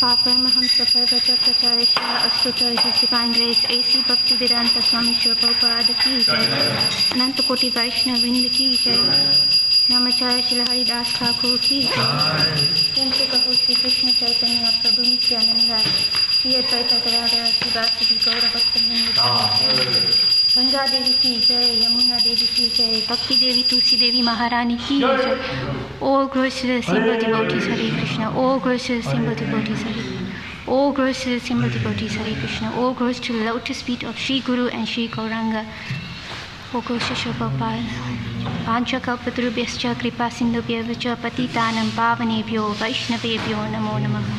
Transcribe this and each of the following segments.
Paramahamsa Parvatakarishya Astuta His Divine Grace A.C. Bhaktivedanta Swami Srila Prabhupada Ki Jai Ananta Koti Vaishnava Vrinda Ki Jai Namacharya Srila Haridas Thakur Ki Jai Premse Kaho Shri Krishna Chaitanya Prabhu Nityananda Shri Advaita Gadadhara Srivasadi Gaura Bhakta Vrinda Ki Jai Ganga Devi Ki Jai Yamuna Devi Ki Jai Bhakti Devi Tulsi Devi Maharani Ki Jai. All glories to the single devotees, Hare Krishna. All glories to the single devotees, Hare. All glories to the single devotees, Hare Krishna. All glories to the lotus feet of Sri Guru and Sri Gauranga. All glories to Srila Prabhupada. Pancha kalpatarubhyascha kripa sindhubhyavacha patitanam pavanebhyo vaishnavebhyo namo namaha.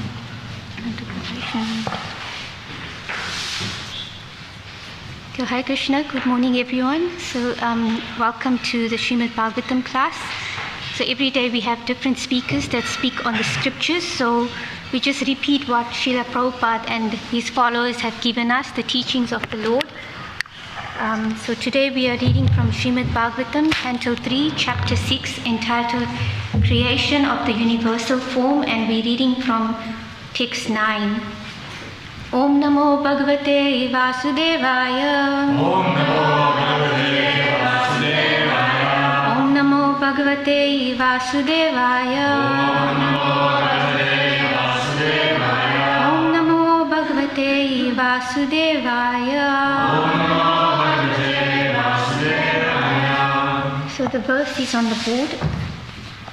So, Hare Krishna, good morning everyone. So welcome to the Srimad Bhagavatam class. So every day we have different speakers that speak on the scriptures. So we just repeat what Srila Prabhupada and his followers have given us, the teachings of the Lord. So today we are reading from Srimad Bhagavatam, Canto 3, Chapter 6, entitled Creation of the Universal Form, and we're reading from text 9. Om Namo Bhagavate Vasudevaya. Om Namo Bhagavate Vasudevaya. Om Namo Bhagavate Vasudevaya. So the verse is on the board.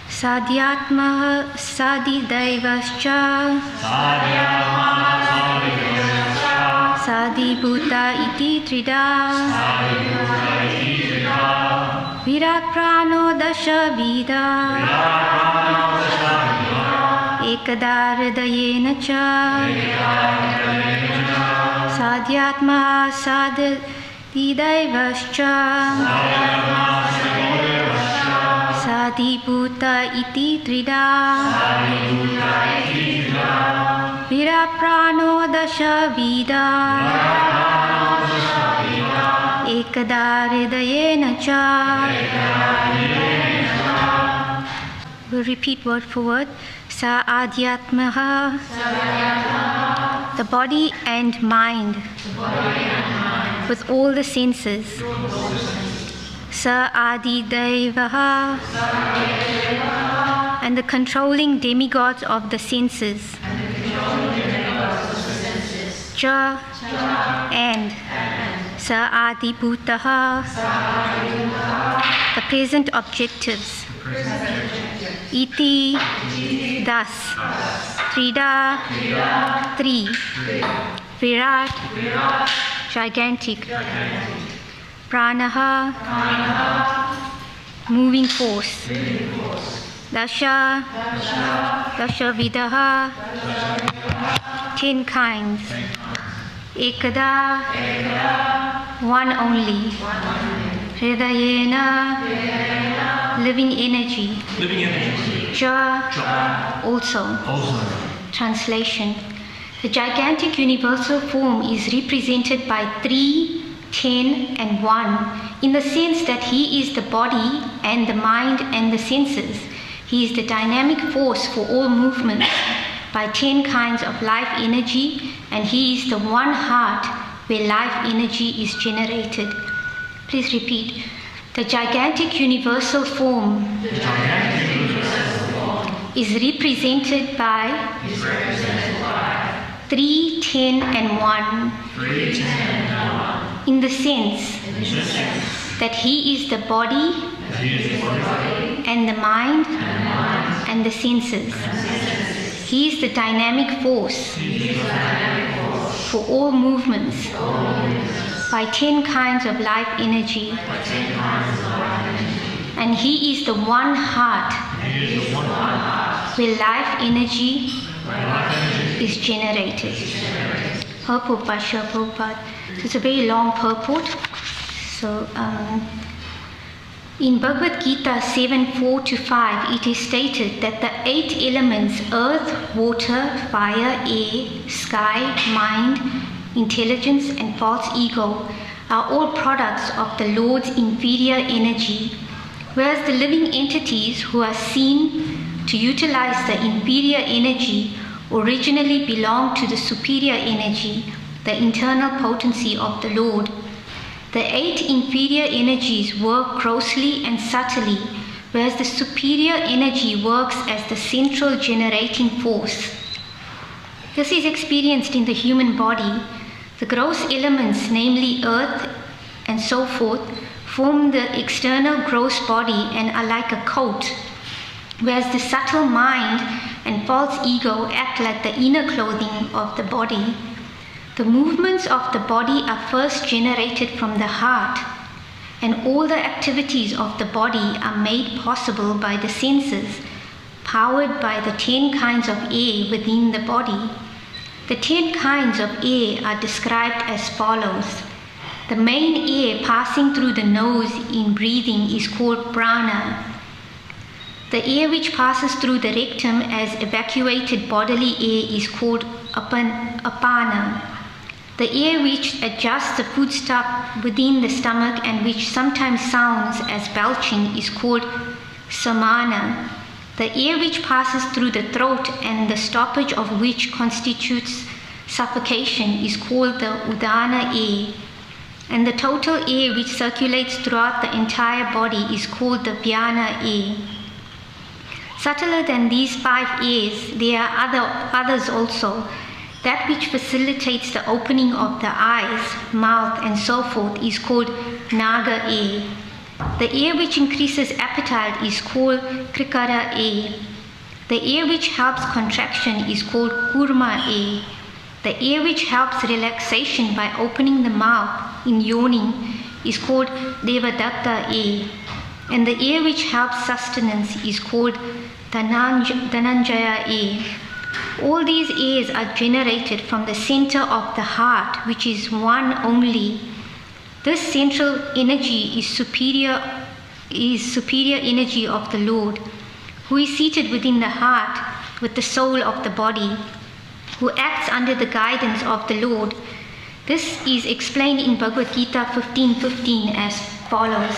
Sadhyatmaha Sadidevascha Sadibhuta iti trida Virat prano dasha vida Ekada hridayena cha Sadhyatma sadidevascha Sadibhuta iti trida Virat prano dasha vida Ekada hridayena cha. We'll repeat word for word. Sa adhyatmaha, the body and mind, with all the senses. Sa adidevaha, and the controlling demigods of the senses. Cha, and Sa adibhutaha, the present objectives. Iti, thus. Trida, three. Virat, gigantic. Pranaha, moving force. Dasha, vidaha, 10 kinds. Ekada, one only. Hridayena, living energy. Ja, also. Translation. The gigantic universal form is represented by 3, 10, and 1, in the sense that he is the body and the mind and the senses. He is the dynamic force for all movements by 10 kinds of life energy, and he is the one heart where life energy is generated. Please repeat. The gigantic universal form is represented by 3, 10, and 1, in the sense that he is the body and the mind and the senses. He is the dynamic force for all movements by 10 kinds of life energy, and he is the one heart where life energy is generated. Purport by Srila Prabhupada. It's a very long purport. So in Bhagavad Gita 7:4-5, it is stated that the 8 elements, earth, water, fire, air, sky, mind, intelligence, and false ego, are all products of the Lord's inferior energy, whereas the living entities who are seen to utilize the inferior energy originally belonged to the superior energy, the internal potency of the Lord. The 8 inferior energies work grossly and subtly, whereas the superior energy works as the central generating force. This is experienced in the human body. The gross elements, namely earth and so forth, form the external gross body and are like a coat, whereas the subtle mind and false ego act like the inner clothing of the body. The movements of the body are first generated from the heart, and all the activities of the body are made possible by the senses, powered by the 10 kinds of air within the body. The 10 kinds of air are described as follows. The main air passing through the nose in breathing is called prana. The air which passes through the rectum as evacuated bodily air is called apana. The air which adjusts the food stuff within the stomach and which sometimes sounds as belching is called samana. The air which passes through the throat and the stoppage of which constitutes suffocation is called the udana air. And the total air which circulates throughout the entire body is called the vyana air. Subtler than these 5 airs, there are others also. That which facilitates the opening of the eyes, mouth, and so forth is called naga air. The air which increases appetite is called krikara air. The air which helps contraction is called kurma air. The air which helps relaxation by opening the mouth in yawning is called devadatta air. And the air which helps sustenance is called dhananjaya air. All these airs are generated from the center of the heart, which is one only. This central energy is superior energy of the Lord, who is seated within the heart with the soul of the body, who acts under the guidance of the Lord. This is explained in Bhagavad Gita 15:15 as follows.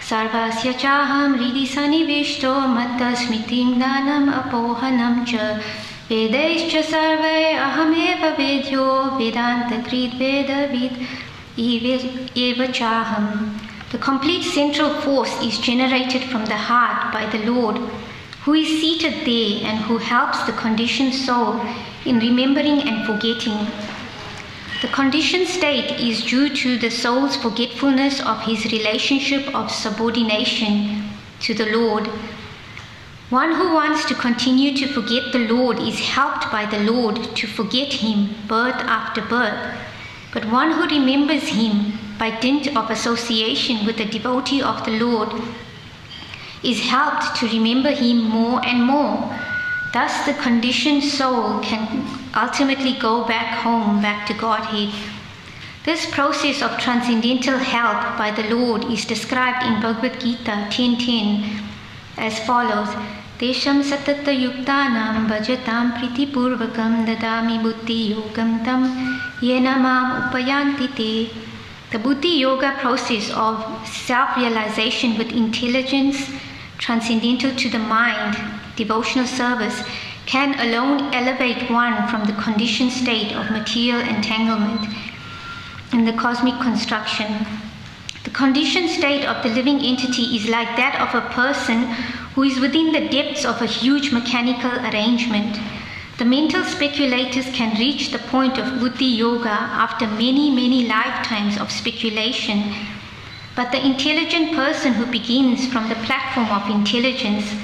Sarvasya chaham hridi sanivishto matta smiting danam apohanam cha vedaischa sarve ahameva vedyo vedanta krid vedavid eva chaham. The complete central force is generated from the heart by the Lord, who is seated there and who helps the conditioned soul in remembering and forgetting. The conditioned state is due to the soul's forgetfulness of his relationship of subordination to the Lord. One who wants to continue to forget the Lord is helped by the Lord to forget him birth after birth. But one who remembers him by dint of association with the devotee of the Lord is helped to remember him more and more. Thus the conditioned soul can ultimately go back home, back to Godhead. This process of transcendental help by the Lord is described in Bhagavad Gita 10:10 as follows. Desham satata yuktanam bhajatam pritipurvakam dadami buddhi yogam tam yena mam upayanti te. The buddhi yoga process of self-realization with intelligence transcendental to the mind, devotional service, can alone elevate one from the conditioned state of material entanglement in the cosmic construction. The conditioned state of the living entity is like that of a person who is within the depths of a huge mechanical arrangement. The mental speculators can reach the point of buddhi yoga after many, many lifetimes of speculation. But the intelligent person who begins from the platform of intelligence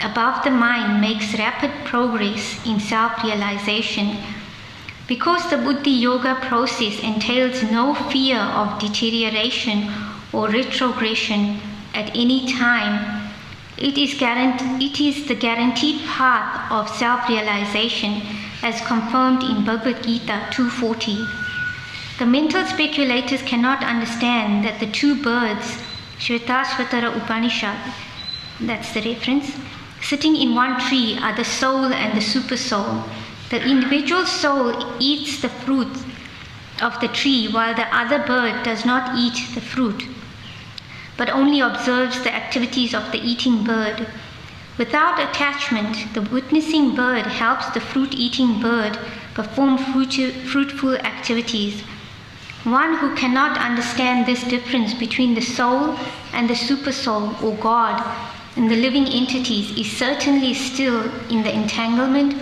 above the mind makes rapid progress in self-realization. Because the buddhi yoga process entails no fear of deterioration or retrogression at any time, it is the guaranteed path of self-realization as confirmed in Bhagavad Gita 2:40. The mental speculators cannot understand that the 2 birds, Shvetashvatara Upanishad, that's the reference, sitting in one tree are the soul and the super soul. The individual soul eats the fruit of the tree while the other bird does not eat the fruit, but only observes the activities of the eating bird. Without attachment, the witnessing bird helps the fruit-eating bird perform fruitful activities. One who cannot understand this difference between the soul and the supersoul or God and the living entities is certainly still in the entanglement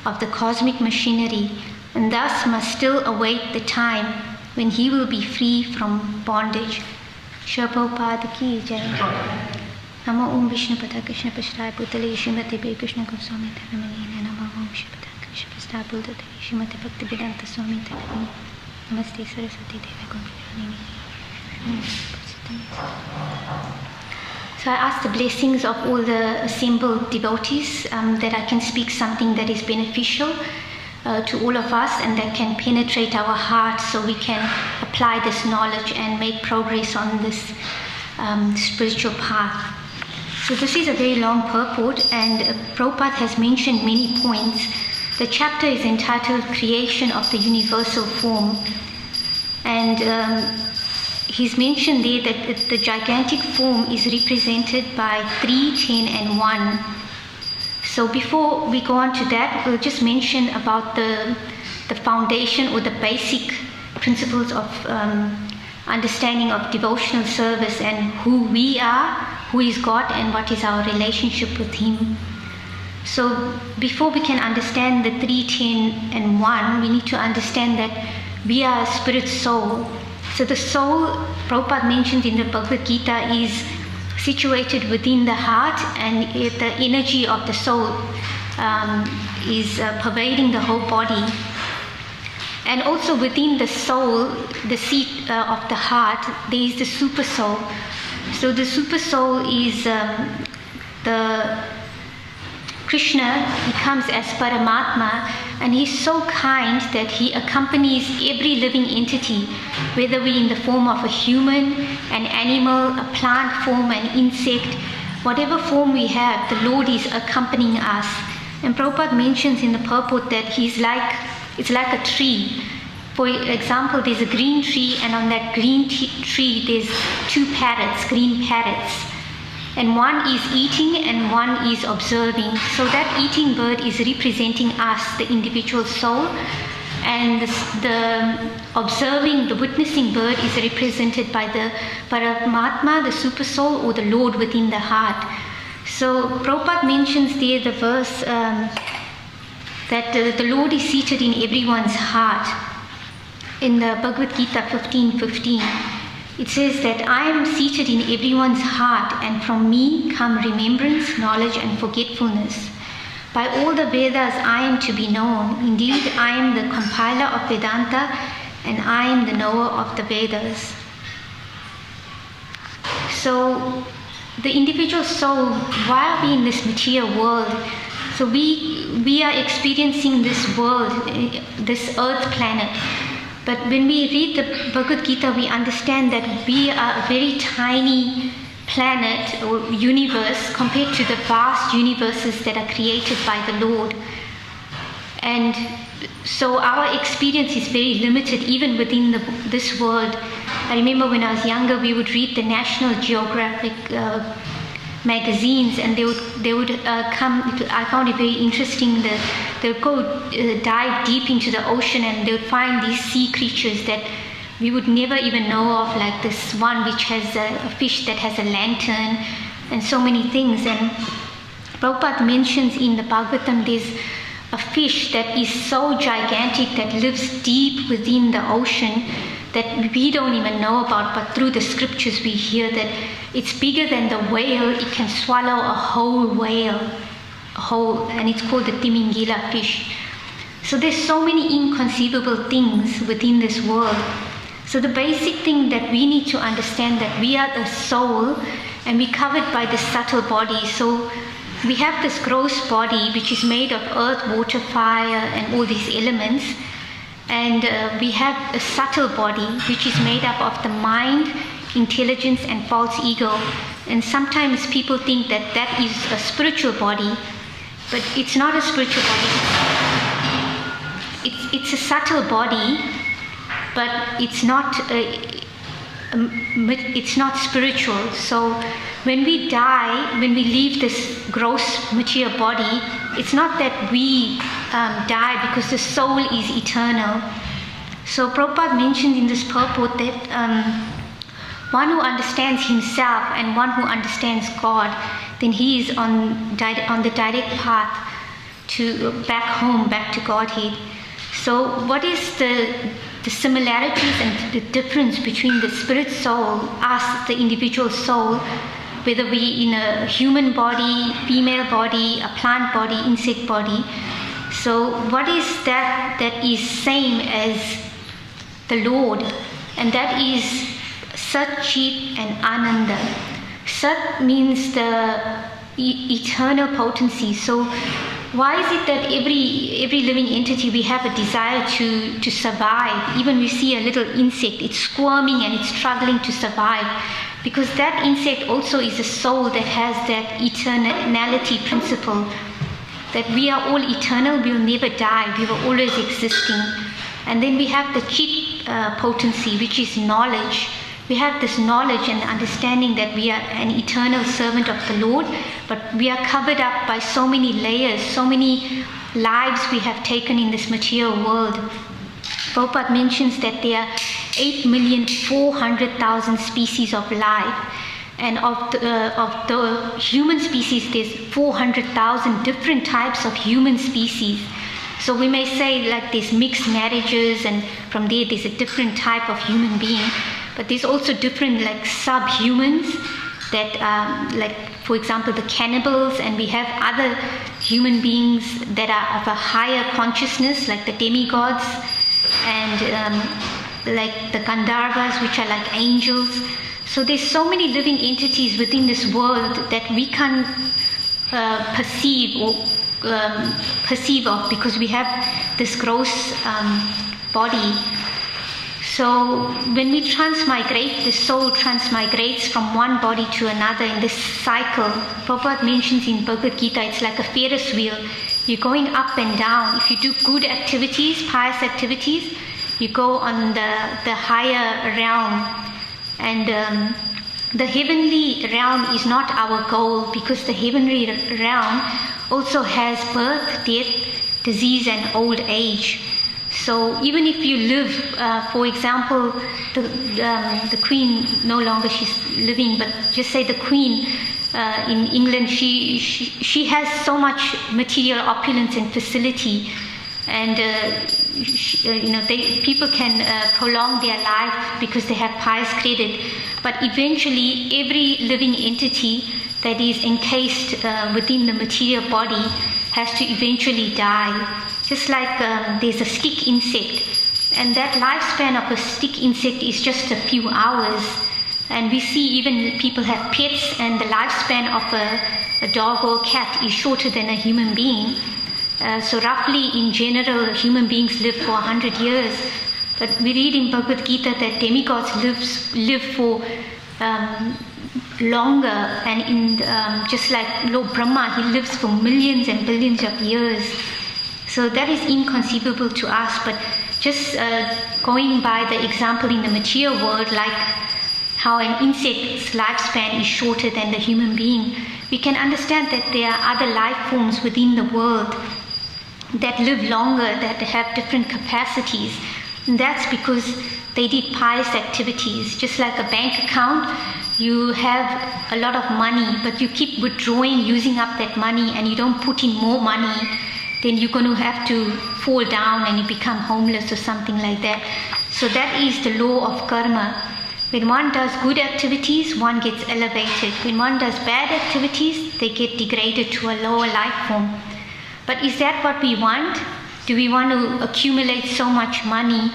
of the cosmic machinery, and thus must still await the time when he will be free from bondage. Srila Prabhupada ki jai. Namo Om Vishnu Pada Krishna Pashtaya Bhutale Srimati Bhai Krishna Goswami Dharamani. Namo Om Vishnu Pada Krishna Pashtaya Bhutale Srimati Bhakti Vedanta Swami Dharamani. Namaste Saraswati Devi Gopinani. So I ask the blessings of all the assembled devotees that I can speak something that is beneficial to all of us and that can penetrate our hearts so we can apply this knowledge and make progress on this spiritual path. So this is a very long purport, and Prabhupada has mentioned many points. The chapter is entitled Creation of the Universal Form, and he's mentioned there that the gigantic form is represented by 3, 10 and 1. So before we go on to that, we'll just mention about the foundation or the basic principles of understanding of devotional service and who we are, who is God, and what is our relationship with Him. So before we can understand the 3, 10 and 1, we need to understand that we are a spirit soul. So the soul, Prabhupada mentioned in the Bhagavad Gita, is situated within the heart, and the energy of the soul is pervading the whole body. And also within the soul, the seat of the heart, there is the super soul. So the super soul is the Krishna. He comes as Paramatma, and he's so kind that he accompanies every living entity, whether we're in the form of a human, an animal, a plant form, an insect, whatever form we have, the Lord is accompanying us. And Prabhupada mentions in the purport that it's like a tree. For example, there's a green tree, and on that green tree there's 2 parrots, green parrots. And one is eating and one is observing. So that eating bird is representing us, the individual soul, and the observing, the witnessing bird is represented by the Paramatma, the super soul, or the Lord within the heart. So Prabhupada mentions there the verse that the Lord is seated in everyone's heart. In the Bhagavad Gita 15:15, it says that I am seated in everyone's heart, and from me come remembrance, knowledge, and forgetfulness. By all the Vedas I am to be known. Indeed, I am the compiler of Vedanta, and I am the knower of the Vedas. So the individual soul, why are we in this material world? So we are experiencing this world, this earth planet. But when we read the Bhagavad Gita, we understand that we are a very tiny planet or universe compared to the vast universes that are created by the Lord. And so our experience is very limited even within this world. I remember when I was younger, we would read the National Geographic magazines, and they would come. I found it very interesting that they would go dive deep into the ocean, and they would find these sea creatures that we would never even know of, like this one which has a fish that has a lantern, and so many things. And Prabhupada mentions in the Bhagavatam there's a fish that is so gigantic that lives deep within the ocean that we don't even know about, but through the scriptures we hear that it's bigger than the whale. It can swallow a whole whale, and it's called the Timingila fish. So there's so many inconceivable things within this world. So the basic thing that we need to understand, that we are the soul, and we're covered by the subtle body. So we have this gross body which is made of earth, water, fire, and all these elements. And we have a subtle body which is made up of the mind, intelligence, and false ego. And sometimes people think that that is a spiritual body, but it's not a spiritual body. It's a subtle body, but it's not it's not spiritual. So when we die, when we leave this gross material body, it's not that we die, because the soul is eternal. So Prabhupada mentioned in this purport that one who understands himself and one who understands God, then he is on the direct path to back home, back to Godhead. So what is the similarities and the difference between the spirit soul, us, the individual soul, whether we in a human body, female body, a plant body, insect body? So what is that is same as the Lord? And that is Sat, Chit and Ananda. Sat means the eternal potency. So why is it that every living entity, we have a desire to survive? Even we see a little insect, it's squirming and it's struggling to survive, because that insect also is a soul that has that eternality principle, that we are all eternal, we will never die, we were always existing. And then we have the Chit potency, which is knowledge. We have this knowledge and understanding that we are an eternal servant of the Lord, but we are covered up by so many layers, so many lives we have taken in this material world. Prabhupada mentions that there are 8,400,000 species of life, and of the human species, there's 400,000 different types of human species. So we may say like there's mixed marriages, and from there's a different type of human being. But there's also different like subhumans that, like for example, the cannibals, and we have other human beings that are of a higher consciousness, like the demigods, and like the Gandharvas, which are like angels. So there's so many living entities within this world that we can't perceive of, because we have this gross body. So when we transmigrate, the soul transmigrates from one body to another in this cycle. Prabhupada mentions in Bhagavad Gita, it's like a Ferris wheel. You're going up and down. If you do good activities, pious activities, you go on the higher realm. And the heavenly realm is not our goal, because the heavenly realm also has birth, death, disease and old age. So even if you live, for example, the Queen, no longer she's living, but just say the Queen in England, she has so much material opulence and facility, and people can prolong their life because they have pious credit. But eventually, every living entity that is encased within the material body has to eventually die. Just like there's a stick insect, and that lifespan of a stick insect is just a few hours. And we see even people have pets, and the lifespan of a dog or cat is shorter than a human being. So roughly in general, human beings live for 100 years. But we read in Bhagavad Gita that demigods live for longer, and in just like Lord Brahma, he lives for millions and billions of years. So that is inconceivable to us. But just going by the example in the material world, like how an insect's lifespan is shorter than the human being, we can understand that there are other life forms within the world that live longer, that have different capacities. And that's because they did pious activities. Just like a bank account, you have a lot of money, but you keep withdrawing, using up that money, and you don't put in more money, then you're going to have to fall down and you become homeless or something like that. So that is the law of karma. When one does good activities, one gets elevated. When one does bad activities, they get degraded to a lower life form. But is that what we want? Do we want to accumulate so much money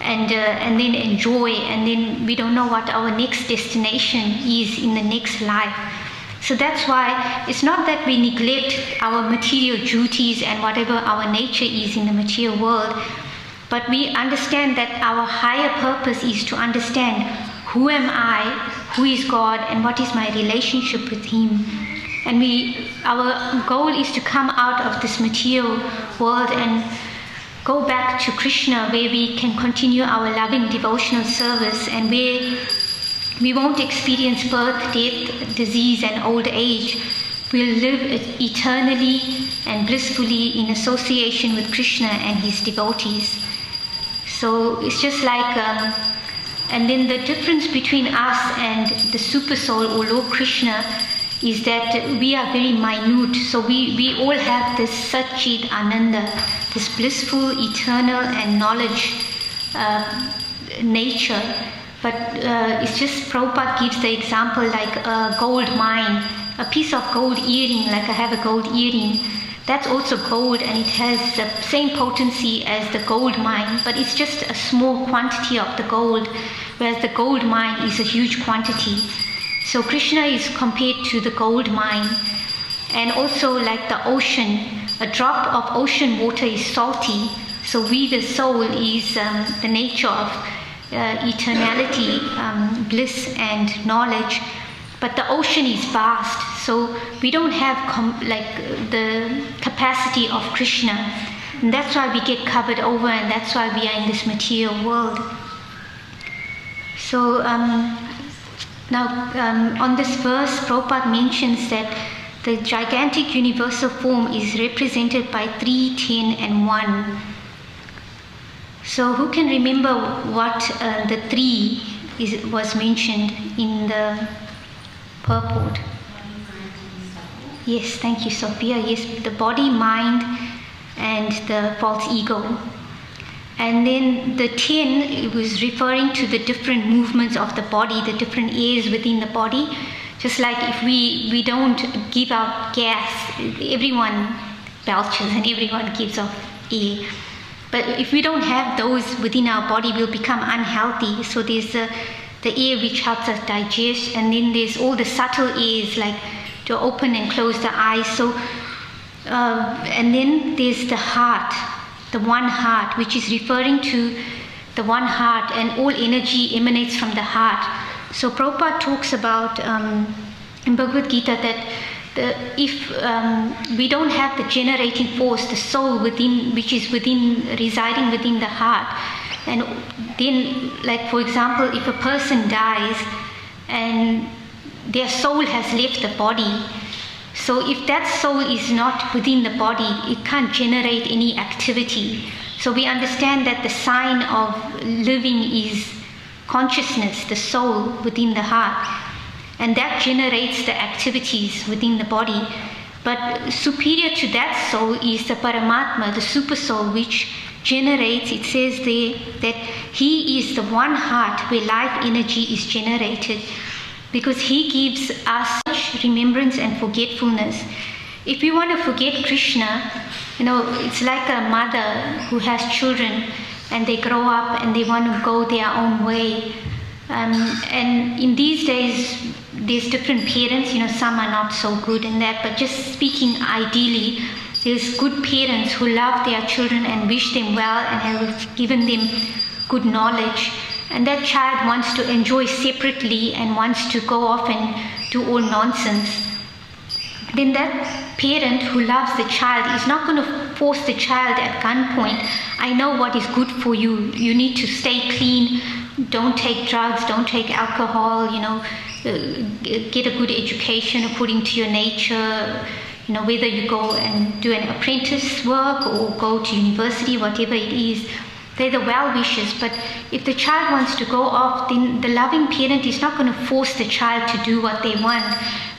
and then enjoy, and then we don't know what our next destination is in the next life? So that's why it's not that we neglect our material duties and whatever our nature is in the material world, but we understand that our higher purpose is to understand who am I, who is God, and what is my relationship with Him. And our goal is to come out of this material world and go back to Krishna, where we can continue our loving devotional service, and where we won't experience birth, death, disease, and old age. We'll live eternally and blissfully in association with Krishna and his devotees. So it's just like, and then the difference between us and the Super Soul or Lord Krishna is that we are very minute. So we all have this Satchit Ananda, this blissful, eternal, and knowledge nature. But it's just Prabhupada gives the example like a gold mine, a piece of gold earring, like I have a gold earring. That's also gold, and it has the same potency as the gold mine, but it's just a small quantity of the gold, whereas the gold mine is a huge quantity. So Krishna is compared to the gold mine. And also like the ocean, a drop of ocean water is salty. So we, the soul, is the nature of eternality, bliss and knowledge. But the ocean is vast, so we don't have the capacity of Krishna. And that's why we get covered over, and that's why we are in this material world. So now on this verse, Prabhupada mentions that the gigantic universal form is represented by 3, 10, and 1. So who can remember what the 3 was mentioned in the purport? Yes, thank you, Sophia. Yes, the body, mind, and the false ego. And then the 10, it was referring to the different movements of the body, the different airs within the body. Just like if we don't give out gas, everyone belches and everyone gives off air. But if we don't have those within our body, we'll become unhealthy. So there's the air which helps us digest, and then there's all the subtle airs like to open and close the eyes. So and then there's the heart, the one heart, which is referring to the one heart, and all energy emanates from the heart. So Prabhupada talks about in Bhagavad Gita that if we don't have the generating force, the soul within, which is residing within the heart, and then, like for example, if a person dies and their soul has left the body, so if that soul is not within the body, it can't generate any activity. So we understand that the sign of living is consciousness, the soul within the heart, and that generates the activities within the body. But superior to that soul is the Paramatma, the super soul, which generates, it says there, that he is the one heart where life energy is generated, because he gives us remembrance and forgetfulness. If we want to forget Krishna, it's like a mother who has children and they grow up and they want to go their own way. And in these days, there's different parents, some are not so good in that, but just speaking ideally, there's good parents who love their children and wish them well and have given them good knowledge. And that child wants to enjoy separately and wants to go off and do all nonsense. Then that parent who loves the child is not going to force the child at gunpoint. I know what is good for you. You need to stay clean. Don't take drugs. Don't take alcohol. Get a good education according to your nature. Whether you go and do an apprentice work or go to university, whatever it is. They're the well-wishers, but if the child wants to go off, then the loving parent is not going to force the child to do what they want,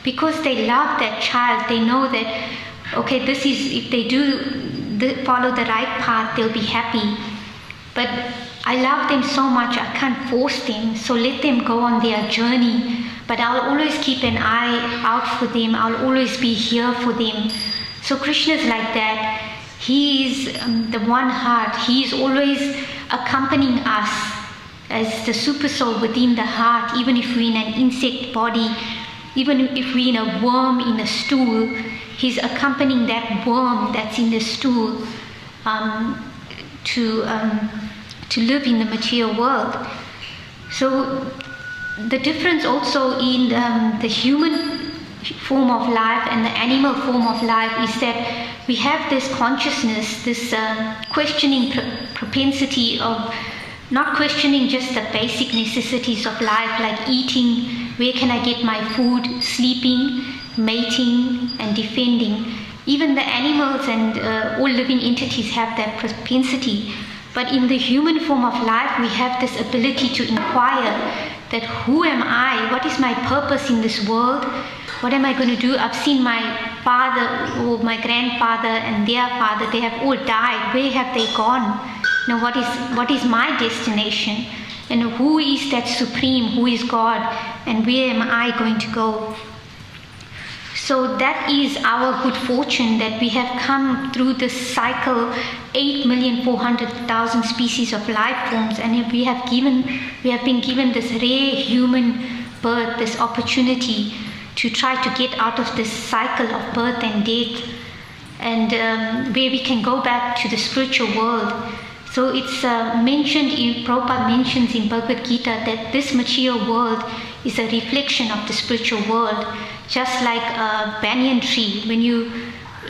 because they love that child. They know that, okay, if they do follow the right path, they'll be happy. But I love them so much, I can't force them, so let them go on their journey. But I'll always keep an eye out for them. I'll always be here for them. So Krishna's like that. He is the one heart. He is always accompanying us as the super soul within the heart. Even if we're in an insect body, even if we're in a worm in a stool, he's accompanying that worm that's in the stool to live in the material world. So the difference also in the human form of life and the animal form of life is that we have this consciousness, this questioning propensity of not questioning just the basic necessities of life, like eating, where can I get my food, sleeping, mating, and defending. Even the animals and all living entities have that propensity. But in the human form of life, we have this ability to inquire that who am I? What is my purpose in this world? What am I going to do? I've seen my father or my grandfather and their father, they have all died. Where have they gone? You know, what is my destination? And who is that supreme? Who is God? And where am I going to go? So that is our good fortune, that we have come through this cycle, 8,400,000 species of life forms, and we have been given this rare human birth, this opportunity to try to get out of this cycle of birth and death, and where we can go back to the spiritual world. So it's Prabhupada mentions in Bhagavad Gita that this material world is a reflection of the spiritual world, just like a banyan tree. When you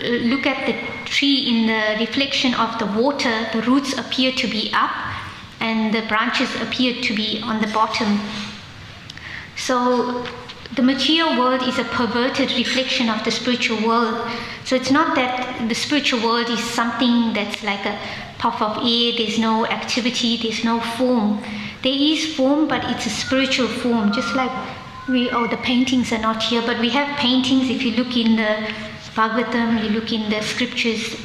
look at the tree in the reflection of the water, the roots appear to be up and the branches appear to be on the bottom. So the material world is a perverted reflection of the spiritual world. So it's not that the spiritual world is something that's like a puff of air, there's no activity, there's no form. There is form, but it's a spiritual form, just like the paintings are not here, but we have paintings. If you look in the Bhagavatam, you look in the scriptures,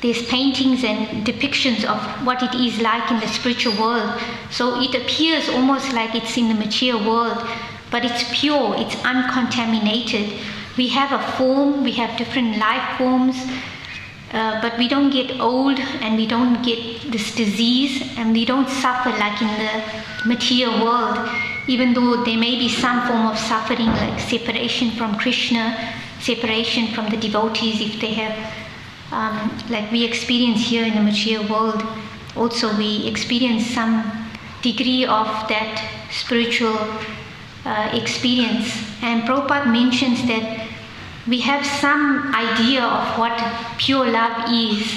there's paintings and depictions of what it is like in the spiritual world. So it appears almost like it's in the material world, but it's pure, it's uncontaminated. We have a form, we have different life forms, but we don't get old and we don't get this disease and we don't suffer like in the material world, even though there may be some form of suffering like separation from Krishna, separation from the devotees if they have, like we experience here in the material world. Also we experience some degree of that spiritual experience. And Prabhupada mentions that we have some idea of what pure love is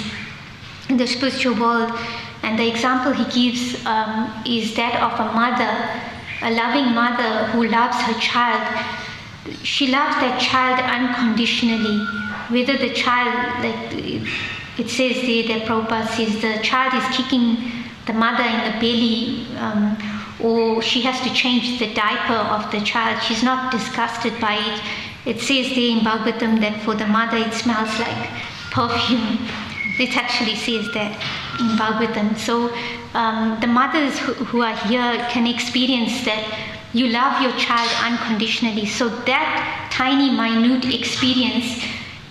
in the spiritual world. And the example he gives is that of a mother, a loving mother who loves her child. She loves that child unconditionally. Whether the child, like it says there that Prabhupada says the child is kicking the mother in the belly, or she has to change the diaper of the child, she's not disgusted by it. It says there in Bhagavatam that for the mother it smells like perfume. It actually says that in Bhagavatam. So the mothers who are here can experience that you love your child unconditionally. So that tiny, minute experience,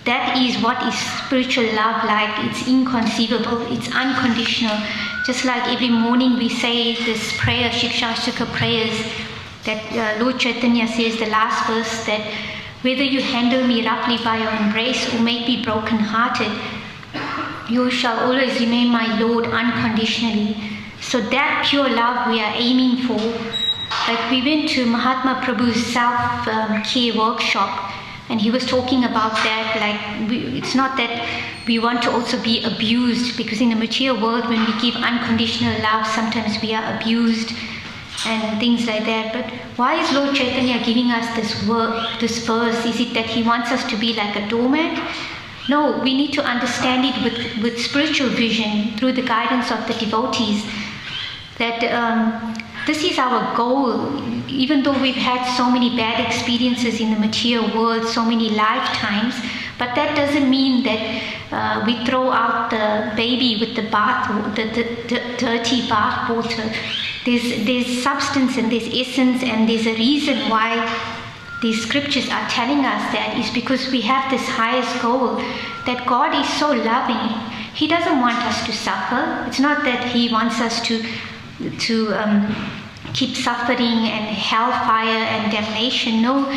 that is what is spiritual love like. It's inconceivable, it's unconditional. Just like every morning we say this prayer, Shikshashika prayers, that Lord Chaitanya says the last verse, that whether you handle me roughly by your embrace or make me broken-hearted, you shall always remain my Lord unconditionally. So that pure love we are aiming for. Like we went to Mahatma Prabhu's self-care workshop, and he was talking about that, like it's not that we want to also be abused, because in the material world when we give unconditional love, sometimes we are abused and things like that. But why is Lord Chaitanya giving us this verse? Is it that he wants us to be like a doormat? No, we need to understand it with spiritual vision through the guidance of the devotees, that this is our goal. Even though we've had so many bad experiences in the material world, so many lifetimes, but that doesn't mean that we throw out the baby with the dirty bath water. There's substance and there's essence, and there's a reason why these scriptures are telling us that is because we have this highest goal, that God is so loving. He doesn't want us to suffer. It's not that he wants us to keep suffering and hellfire and damnation. No,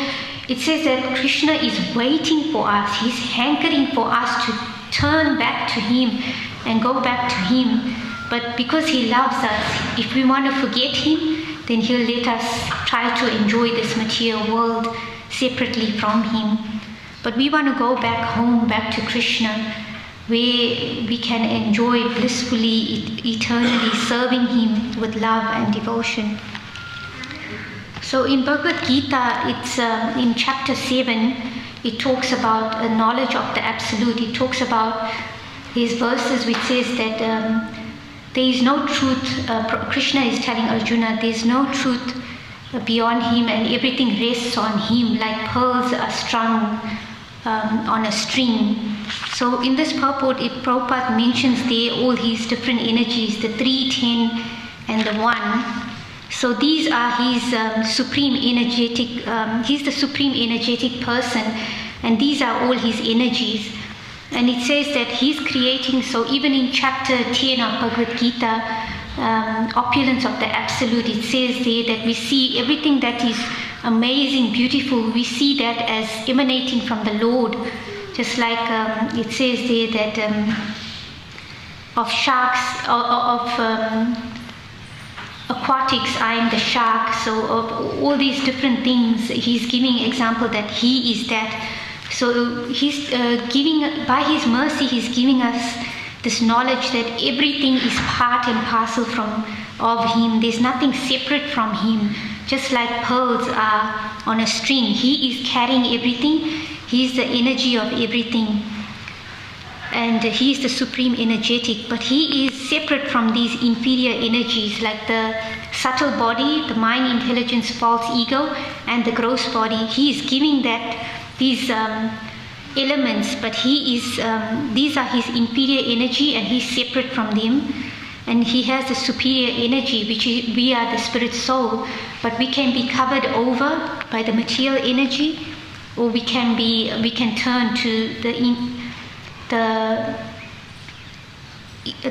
it says that Krishna is waiting for us. He's hankering for us to turn back to him and go back to him. But because he loves us, if we want to forget him, then he'll let us try to enjoy this material world, separately from him. But we want to go back home, back to Krishna, where we can enjoy blissfully, eternally serving him with love and devotion. So in Bhagavad Gita, it's in chapter 7, it talks about a knowledge of the Absolute. It talks about these verses which says that there is no truth. Krishna is telling Arjuna, there is no truth beyond him, and everything rests on him like pearls are strung on a string. So in this purport, Prabhupada mentions there all his different energies, the 3, 10 and the 1. So these are his supreme energetic, he's the supreme energetic person, and these are all his energies. And it says that he's creating, so even in chapter 10 of Bhagavad Gita, Opulence of the Absolute, it says there that we see everything that is amazing, beautiful, we see that as emanating from the Lord. Just like it says there that of sharks, aquatics, I am the shark. So of all these different things, he's giving example that he is that. So he's giving, by his mercy, he's giving us this knowledge that everything is part and parcel of him. There's nothing separate from him. Just like pearls are on a string, he is carrying everything. He's the energy of everything. And he is the supreme energetic, but he is separate from these inferior energies like the subtle body, the mind, intelligence, false ego, and the gross body. He is giving that these elements, but he is these are his inferior energy, and he's separate from them. And he has the superior energy, which is, we are the spirit soul, but we can be covered over by the material energy, or we can turn to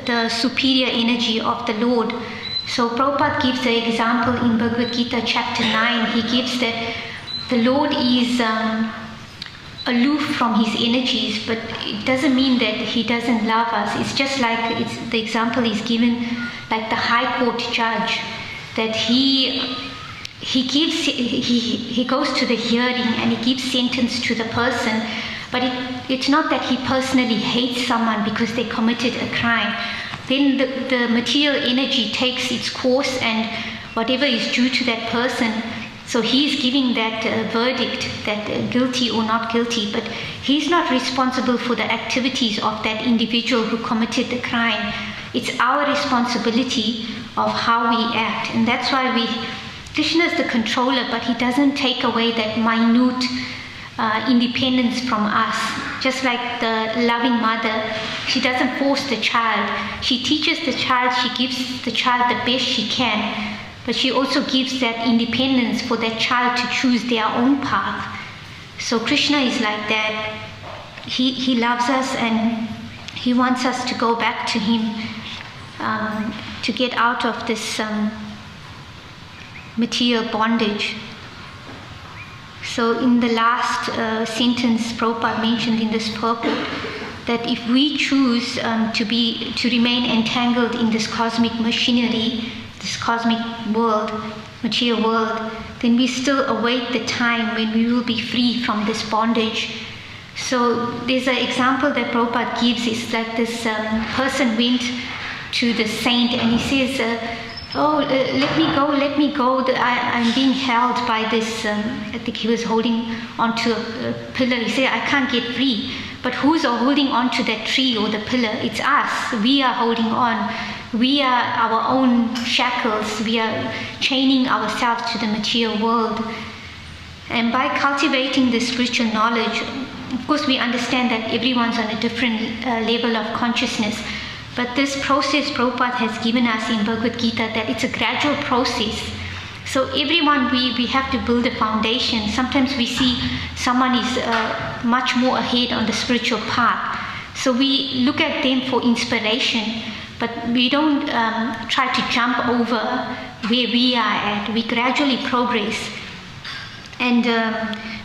the superior energy of the Lord. So Prabhupada gives the example in Bhagavad Gita chapter 9. He gives that the Lord is aloof from his energies, but it doesn't mean that he doesn't love us. It's just like the example is given like the high court judge, that he goes to the hearing and he gives sentence to the person, but it's not that he personally hates someone because they committed a crime. Then the material energy takes its course, and whatever is due to that person, so he's giving that verdict, that guilty or not guilty, but he's not responsible for the activities of that individual who committed the crime. It's our responsibility of how we act, and that's why Krishna is the controller, but he doesn't take away that minute independence from us. Just like the loving mother, she doesn't force the child. She teaches the child, she gives the child the best she can, but she also gives that independence for that child to choose their own path. So Krishna is like that. He loves us, and he wants us to go back to him, to get out of this material bondage. So in the last sentence, Prabhupada mentioned in this purport that if we choose to remain entangled in this cosmic machinery, this cosmic world, material world, then we still await the time when we will be free from this bondage. So there's an example that Prabhupada gives. It's like this person went to the saint and he says, let me go, I'm being held by this, I think he was holding onto a pillar. He said, I can't get free. But who's holding on to that tree or the pillar? It's us. We are holding on. We are our own shackles. We are chaining ourselves to the material world. And by cultivating this spiritual knowledge, of course we understand that everyone's on a different level of consciousness. But this process Prabhupada has given us in Bhagavad Gita, that it's a gradual process. So everyone, we have to build a foundation. Sometimes we see someone is much more ahead on the spiritual path. So we look at them for inspiration, but we don't try to jump over where we are at. We gradually progress. And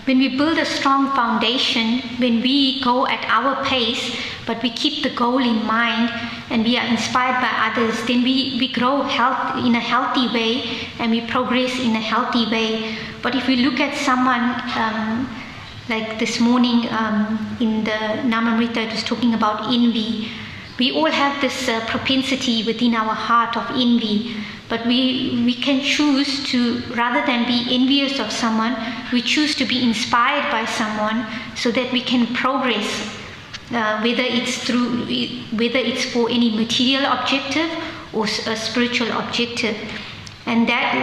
when we build a strong foundation, when we go at our pace, but we keep the goal in mind and we are inspired by others, then we grow in a healthy way, and we progress in a healthy way. But if we look at someone, like this morning in the Namamrita, it was talking about envy. We all have this propensity within our heart of envy, but we can choose to, rather than be envious of someone, we choose to be inspired by someone so that we can progress, whether it's for any material objective or a spiritual objective. And that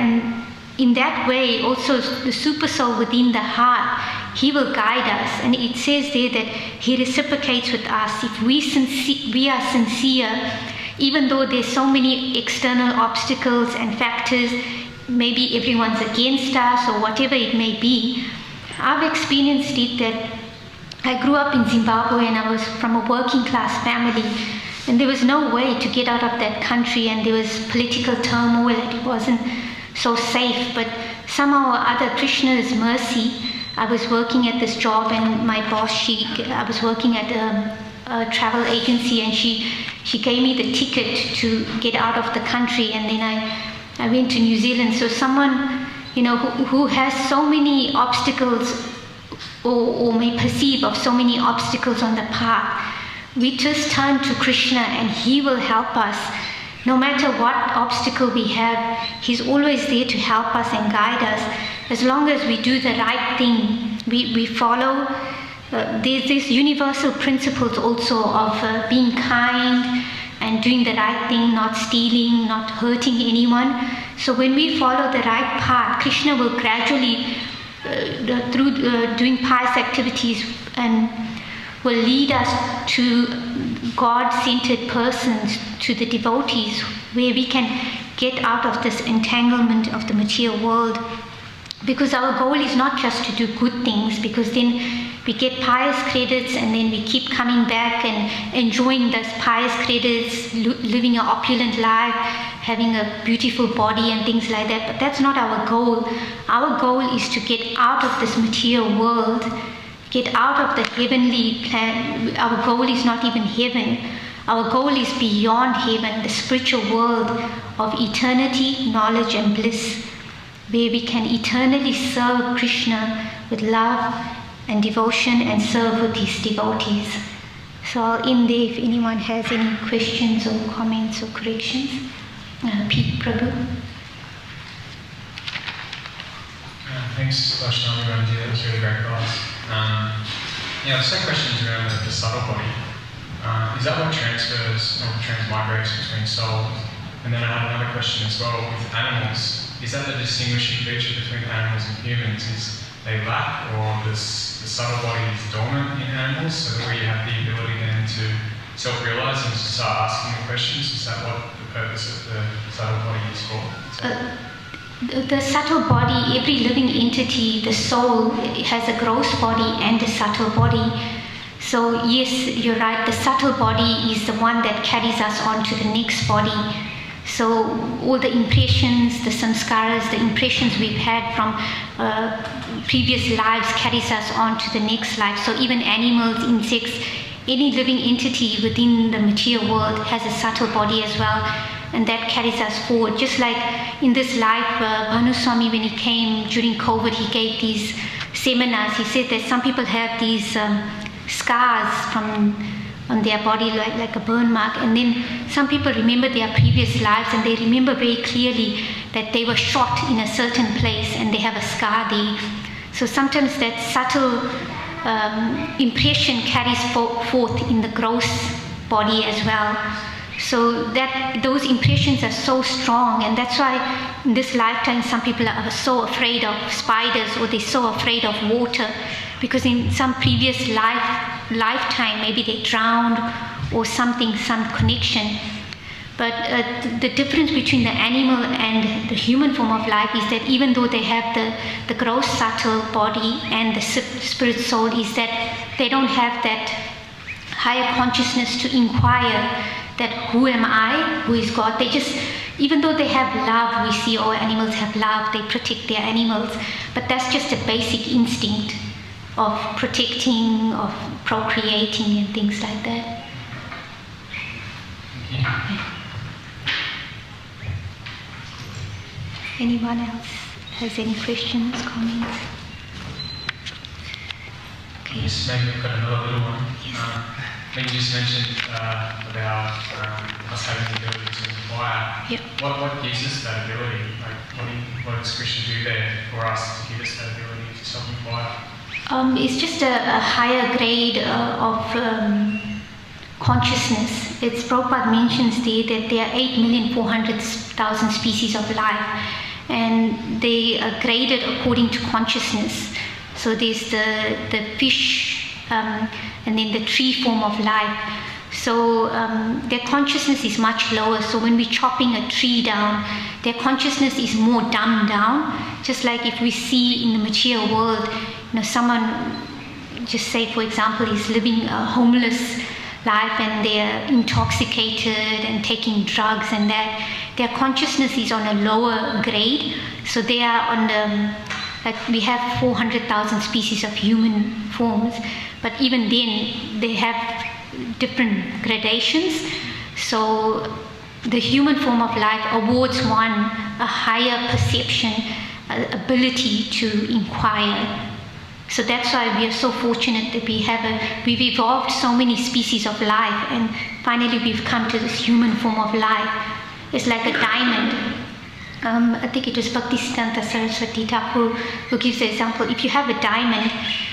in that way also the super soul within the heart, he will guide us. And it says there that he reciprocates with us if we are sincere, even though there's so many external obstacles and factors, maybe everyone's against us or whatever it may be. I've experienced it that I grew up in Zimbabwe and I was from a working class family, and there was no way to get out of that country, and there was political turmoil and it wasn't so safe. But somehow or other, Krishna's mercy, I was working at this job, and my boss, I was working at a travel agency, and she gave me the ticket to get out of the country, and then I went to New Zealand. So someone, who has so many obstacles or may perceive of so many obstacles on the path, we just turn to Krishna and he will help us. No matter what obstacle we have, he's always there to help us and guide us. As long as we do the right thing, we follow. There's these universal principles also of being kind and doing the right thing, not stealing, not hurting anyone. So when we follow the right path, Krishna will gradually, through doing pious activities, and will lead us to God-centered persons, to the devotees, where we can get out of this entanglement of the material world. Because our goal is not just to do good things, because then we get pious credits and then we keep coming back and enjoying those pious credits, living an opulent life, having a beautiful body and things like that. But that's not our goal. Our goal is to get out of this material world, get out of the heavenly plan. Our goal is not even heaven. Our goal is beyond heaven, the spiritual world of eternity, knowledge and bliss, where we can eternally serve Krishna with love and devotion and serve with his devotees. So I'll end there if anyone has any questions or comments or corrections. Pete Prabhu. Thanks, Vaishnavi Ranjit. That was really great class. The second question is around the subtle body. Is that what transfers or transmigrates between souls? And then I have another question as well with animals. Is that the distinguishing feature between animals and humans? Is they lack, or the subtle body is dormant in animals, so that we have the ability then to self-realize and to start asking the questions? Is that what the purpose of the subtle body is for? The subtle body, every living entity, the soul, has a gross body and a subtle body. So yes, you're right, the subtle body is the one that carries us on to the next body. So all the impressions, the samskaras, the impressions we've had from previous lives carries us on to the next life. So even animals, insects, any living entity within the material world has a subtle body as well, and that carries us forward. Just like in this life, Bhanu Swami, when he came during COVID, he gave these seminars. He said that some people have these scars on their body, like a burn mark, and then some people remember their previous lives and they remember very clearly that they were shot in a certain place and they have a scar there. So sometimes that subtle impression carries forth in the gross body as well. So that those impressions are so strong, and that's why in this lifetime some people are so afraid of spiders, or they're so afraid of water, because in some previous lifetime maybe they drowned or something, some connection. But the difference between the animal and the human form of life is that even though they have the gross subtle body and the spirit soul, is that they don't have that higher consciousness to inquire that who am I, who is God. They just, even though they have love, we see all animals have love, they protect their animals, but that's just a basic instinct of protecting, of procreating and things like that. Yeah. Anyone else? has any questions, comments. Okay. Yes, maybe I've got another little one. Yes. I think you just mentioned about us having the ability to inquire. Yep. What gives us that ability? Like, what does Krishna do there for us to give us that ability to self-inquire? It's just a higher grade of consciousness. It's Prabhupada mentions there that there are 8,400,000 species of life, and they are graded according to consciousness. So there's the fish, and then the tree form of life. So their consciousness is much lower. So when we're chopping a tree down, their consciousness is more dumbed down. Just like if we see in the material world, someone, just say for example, is living a homeless life and they're intoxicated and taking drugs and that, their consciousness is on a lower grade. So they are on the, like we have 400,000 species of human forms, but even then they have different gradations. So the human form of life awards one a higher perception, ability to inquire. So that's why we are so fortunate that we've evolved so many species of life, and finally we've come to this human form of life. It's like a diamond. I think it was Bhaktisiddhanta Saraswati Thakur who gives the example. If you have a diamond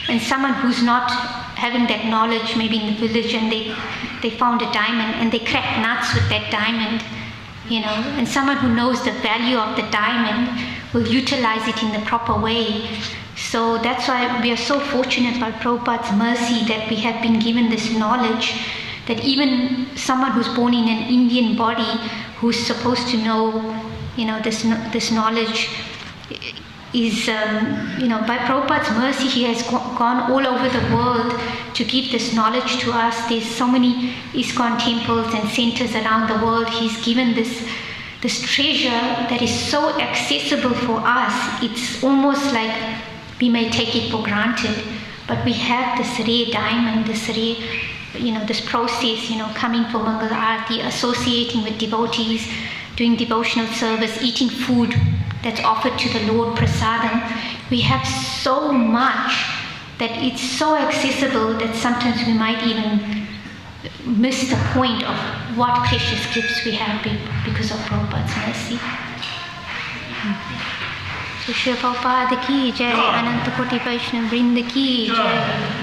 and someone who's not having that knowledge, maybe in the village, and they found a diamond and they crack nuts with that diamond, and someone who knows the value of the diamond will utilize it in the proper way. So that's why we are so fortunate by Prabhupada's mercy that we have been given this knowledge, that even someone who's born in an Indian body, who's supposed to know, this knowledge is, by Prabhupada's mercy, he has gone all over the world to give this knowledge to us. There's so many ISKCON temples and centers around the world. He's given this treasure that is so accessible for us. It's almost like we may take it for granted, but we have this rare diamond, this rare, this process, coming for Mangal Aarti, associating with devotees, doing devotional service, eating food that's offered to the Lord Prasadam. We have so much that it's so accessible that sometimes we might even miss the point of what precious gifts we have because of Prabhupada's mercy. So Shri Prabhupada ki jai, Ananta Koti Vaishnava Vrinda ki jai.